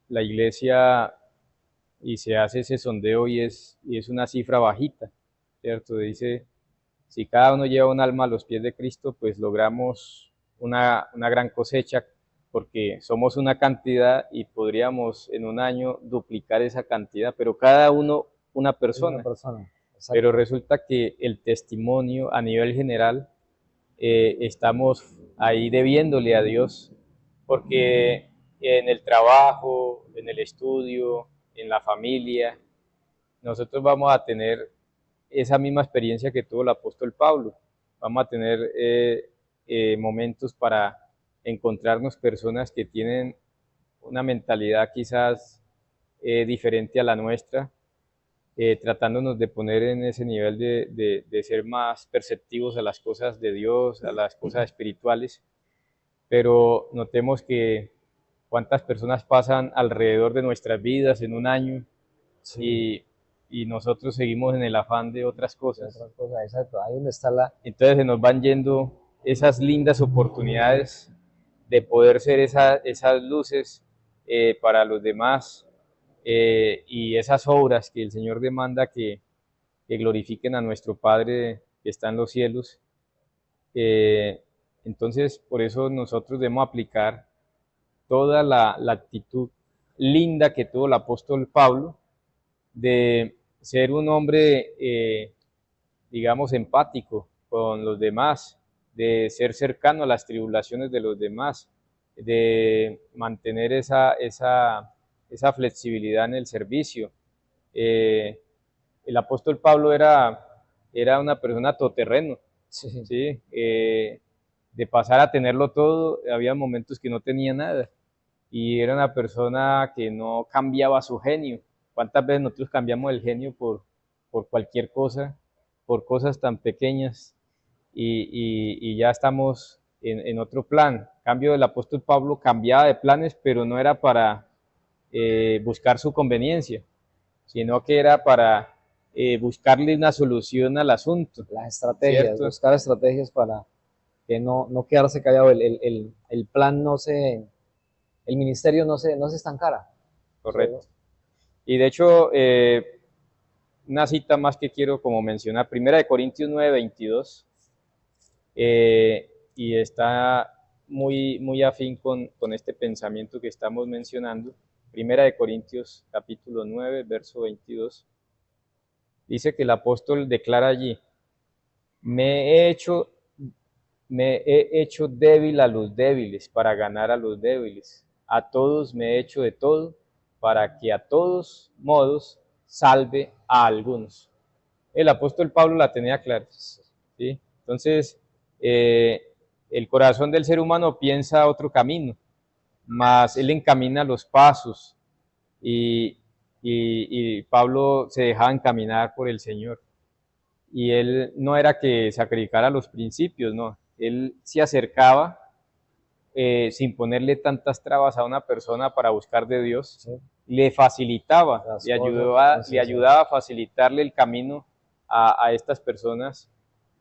la iglesia, y se hace ese sondeo, y es una cifra bajita, ¿cierto? Dice, si cada uno lleva un alma a los pies de Cristo, pues logramos una gran cosecha porque somos una cantidad y podríamos en un año duplicar esa cantidad, pero cada uno una persona. Una persona. Exacto. Pero resulta que el testimonio a nivel general estamos ahí debiéndole a Dios, porque en el trabajo, en el estudio, en la familia, nosotros vamos a tener esa misma experiencia que tuvo el apóstol Pablo. Vamos a tener momentos para encontrarnos personas que tienen una mentalidad quizás diferente a la nuestra, tratándonos de poner en ese nivel de ser más perceptivos a las cosas de Dios, a las cosas espirituales, pero notemos que cuántas personas pasan alrededor de nuestras vidas en un año y nosotros seguimos en el afán de otras cosas. Exacto, ahí donde está la... Entonces se nos van yendo esas lindas oportunidades de poder ser esas luces para los demás, y esas obras que el Señor demanda que glorifiquen a nuestro Padre que está en los cielos. Entonces, por eso nosotros debemos aplicar toda la actitud linda que tuvo el apóstol Pablo de ser un hombre, digamos, empático con los demás, de ser cercano a las tribulaciones de los demás, de mantener esa flexibilidad en el servicio. El apóstol Pablo era una persona todoterreno, ¿sí? De pasar a tenerlo todo, había momentos que no tenía nada, y era una persona que no cambiaba su genio. ¿Cuántas veces nosotros cambiamos el genio por cualquier cosa, por cosas tan pequeñas, y ya estamos en otro plan? En cambio, el apóstol Pablo cambiaba de planes, pero no era para buscar su conveniencia, sino que era para buscarle una solución al asunto. Las estrategias, ¿cierto? buscar estrategias para que no quedarse callado, el plan no se, el ministerio no se estancara. Correcto. Y de hecho, una cita más que quiero como mencionar, 1 Corintios 9:22, y está muy afín con este pensamiento que estamos mencionando. 1 Corintios capítulo 9, verso 22, dice que el apóstol declara allí: me he hecho débil a los débiles para ganar a los débiles. A todos me he hecho de todo para que a todos modos salve a algunos. El apóstol Pablo la tenía clara, ¿sí? Entonces, el corazón del ser humano piensa otro camino, mas él encamina los pasos, y Pablo se dejaba encaminar por el Señor. Y él no era que sacrificara los principios, no, él se acercaba sin ponerle tantas trabas a una persona para buscar de Dios, ¿Sí? le facilitaba, le ayudaba a facilitarle el camino a estas personas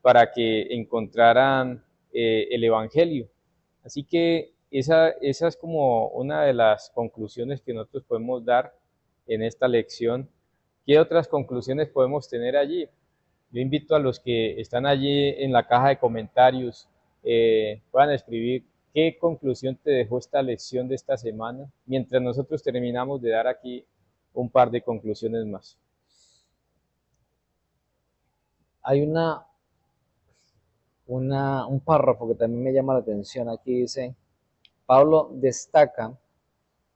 para que encontraran el Evangelio. Así que esa es como una de las conclusiones que nosotros podemos dar en esta lección. ¿Qué otras conclusiones podemos tener allí? Yo invito a los que están allí en la caja de comentarios, puedan escribir qué conclusión te dejó esta lección de esta semana, mientras nosotros terminamos de dar aquí un par de conclusiones más. Hay un párrafo que también me llama la atención. Aquí dice, Pablo destaca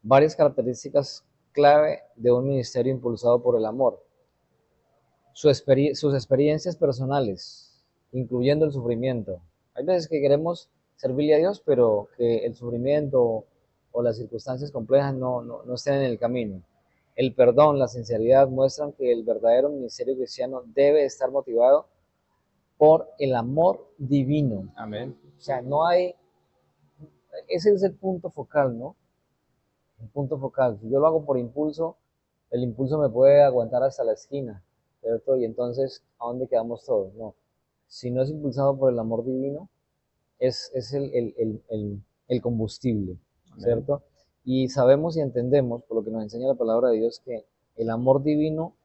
varias características clave de un ministerio impulsado por el amor. Sus experiencias personales, incluyendo el sufrimiento. Hay veces que queremos servirle a Dios, pero que el sufrimiento o las circunstancias complejas no estén en el camino. El perdón, la sinceridad muestran que el verdadero ministerio cristiano debe estar motivado por el amor divino. Amén. O sea, no hay... Ese es el punto focal, ¿no? El punto focal. Si yo lo hago por impulso, el impulso me puede aguantar hasta la esquina, ¿cierto? Y entonces, ¿a dónde quedamos todos? No. Si no es impulsado por el amor divino, es el combustible, ¿cierto? Amén. Y sabemos y entendemos, por lo que nos enseña la palabra de Dios, que el amor divino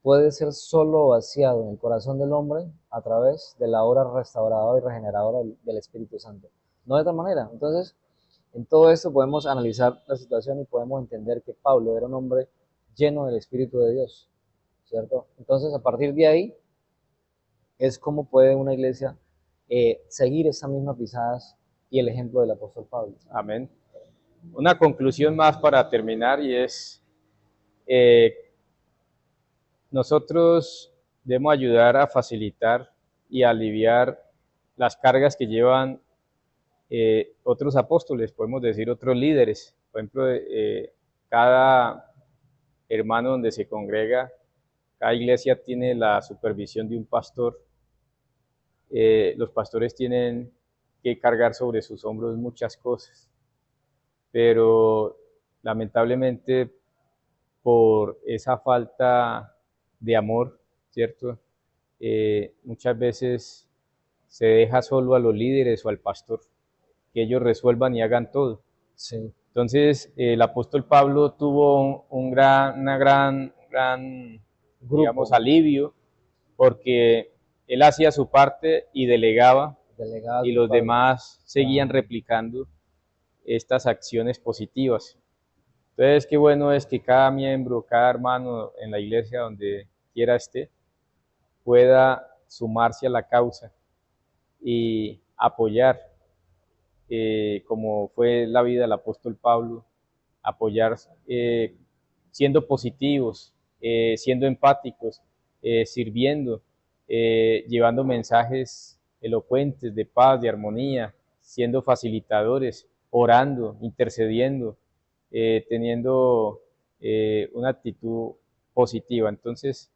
puede ser solo vaciado en el corazón del hombre a través de la obra restauradora y regeneradora del Espíritu Santo. No de otra manera. Entonces, En todo esto podemos analizar la situación y podemos entender que Pablo era un hombre lleno del Espíritu de Dios, ¿cierto? Entonces, a partir de ahí, es como puede una iglesia seguir esas mismas pisadas y el ejemplo del apóstol Pablo. Amén. Una conclusión más para terminar y es, eh, nosotros debemos ayudar a facilitar y aliviar las cargas que llevan otros apóstoles, podemos decir otros líderes. Por ejemplo, cada hermano donde se congrega, cada iglesia tiene la supervisión de un pastor. Los pastores tienen que cargar sobre sus hombros muchas cosas, pero lamentablemente por esa falta de amor, ¿cierto? Muchas veces se deja solo a los líderes o al pastor, que ellos resuelvan y hagan todo. Sí. Entonces, el apóstol Pablo tuvo una gran digamos, alivio, porque él hacía su parte y delegaba, y los demás seguían replicando estas acciones positivas. Entonces, qué bueno es que cada miembro, cada hermano en la iglesia, donde quiera esté, pueda sumarse a la causa y apoyar, como fue la vida del apóstol Pablo, apoyar siendo positivos, siendo empáticos, sirviendo, llevando mensajes elocuentes de paz, de armonía, siendo facilitadores, orando, intercediendo, teniendo una actitud positiva. Entonces,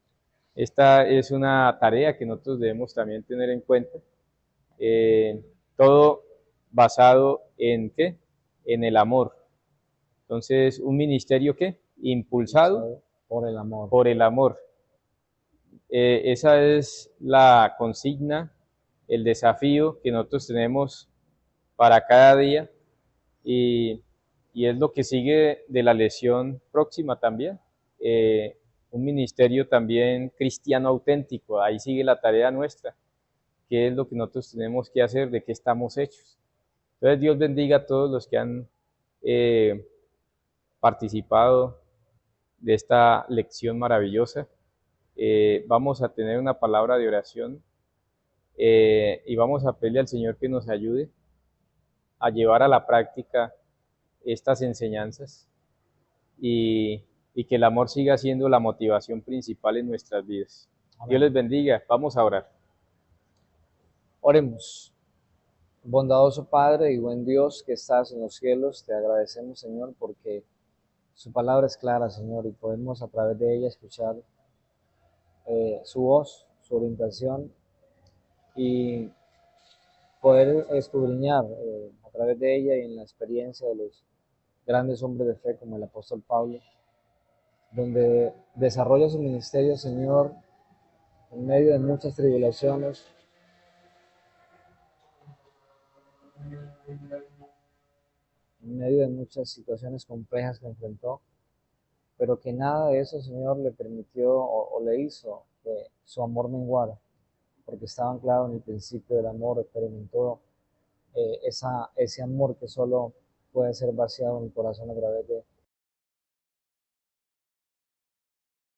esta es una tarea que nosotros debemos también tener en cuenta. Todo basado en ¿qué? En el amor. Entonces, un ministerio ¿qué? Impulsado por el amor. Por el amor. Esa es la consigna, el desafío que nosotros tenemos para cada día y es lo que sigue de la lección próxima también. Un ministerio también cristiano auténtico, ahí sigue la tarea nuestra, qué es lo que nosotros tenemos que hacer, de qué estamos hechos. Entonces Dios bendiga a todos los que han participado de esta lección maravillosa. Vamos a tener una palabra de oración y vamos a pedirle al Señor que nos ayude a llevar a la práctica estas enseñanzas y que el amor siga siendo la motivación principal en nuestras vidas. Amén. Dios les bendiga. Vamos a orar. Oremos. Bondadoso Padre y buen Dios que estás en los cielos, te agradecemos, Señor, porque su palabra es clara, Señor, y podemos a través de ella escuchar su voz, su orientación y poder escudriñar a través de ella y en la experiencia de los grandes hombres de fe como el apóstol Pablo, donde desarrolla su ministerio, Señor, en medio de muchas tribulaciones, en medio de muchas situaciones complejas que enfrentó, pero que nada de eso, Señor, le permitió o le hizo que su amor menguara, porque estaba anclado en el principio del amor, experimentó ese amor que solo puede ser vaciado en el corazón a través de